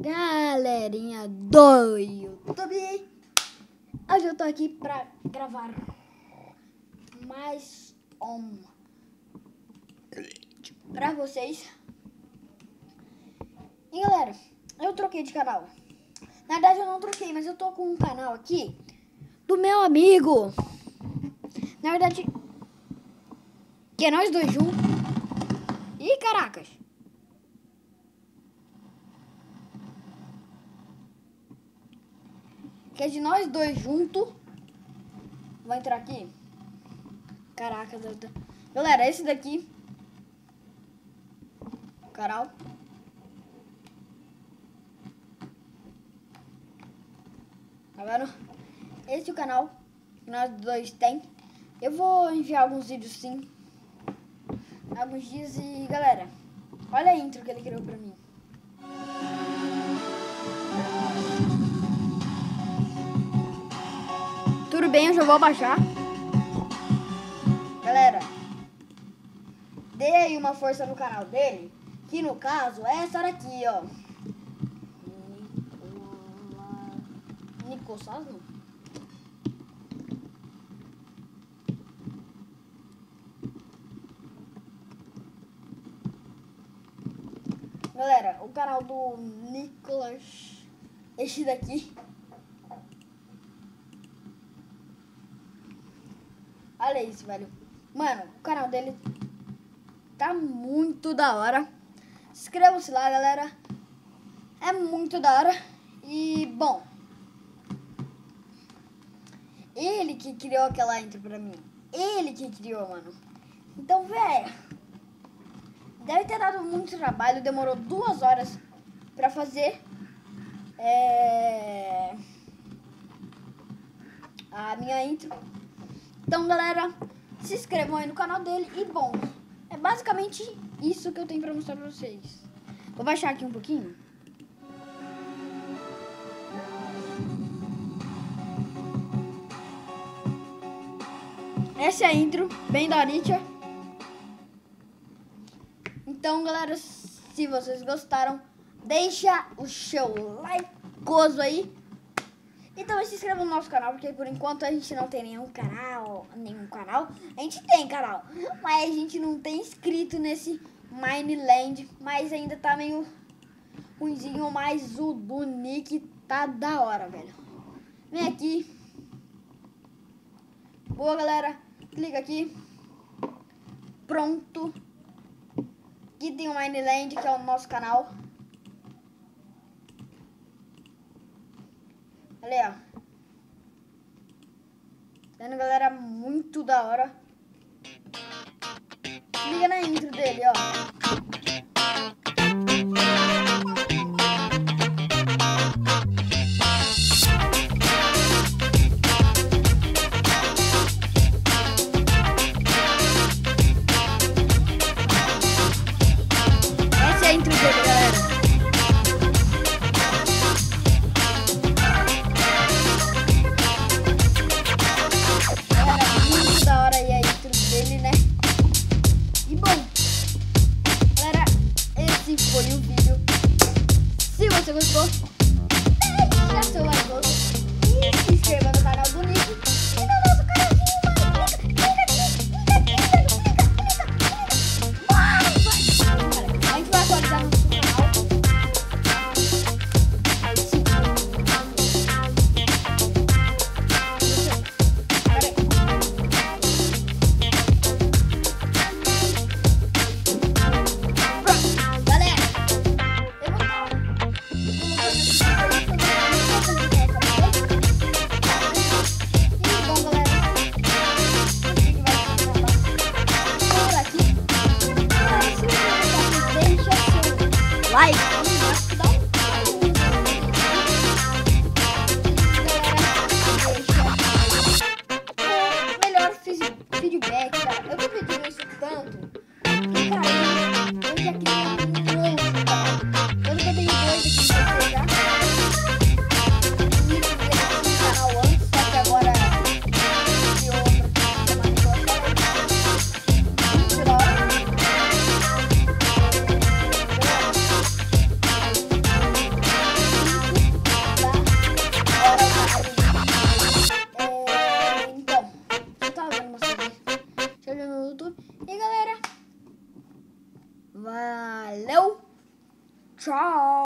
Galerinha do YouTube, hoje eu tô aqui pra gravar mais um pra vocês. E galera, eu troquei de canal. Na verdade eu não troquei, mas eu tô com um canal aqui do meu amigo. Na verdade, que é nós dois juntos. Ih, caracas. Que é de nós dois juntos. Vou entrar aqui. Caraca, galera, esse daqui, canal. Tá vendo? Esse é o canal que nós dois tem. Eu vou enviar alguns vídeos sim, alguns dias. E galera, olha a intro que ele criou pra mim. Tudo bem, eu já vou baixar. Galera, dê aí uma força no canal dele, que no caso é essa daqui, ó. Nicolasno? Galera, o canal do Nicolas, esse daqui. Olha isso, velho. Mano, o canal dele tá muito da hora. Inscrevam-se lá, galera. É muito da hora. E, bom, ele que criou aquela intro pra mim. Ele que criou, mano. Então, velho, deve ter dado muito trabalho. Demorou 2 horas pra fazer a minha intro. Então, galera, se inscrevam aí no canal dele. E, bom, é basicamente isso que eu tenho pra mostrar pra vocês. Vou baixar aqui um pouquinho. Essa é a intro, bem daorinha. Então, galera, se vocês gostaram, deixa o seu likeoso aí. E também se inscreva no nosso canal, porque por enquanto a gente não tem nenhum canal. A gente tem canal, mas a gente não tem inscrito nesse Mineland. Mas ainda tá meio ruimzinho, mas o do Nick tá da hora, velho. Vem aqui. Boa, galera. Clica aqui. Pronto. Aqui tem o Mineland, que é o nosso canal. Olha aí, ó. Tá vendo, galera? Muito da hora. Liga na intro dele, ó. Essa é a intro dele, galera. Esse foi o vídeo. Se você gostou, deixa seu like e se inscreva no canal do Nick e no nosso canalzinho, mano. Clica aqui. A gente vai atualizar no nosso canal. Valeu! Tchau!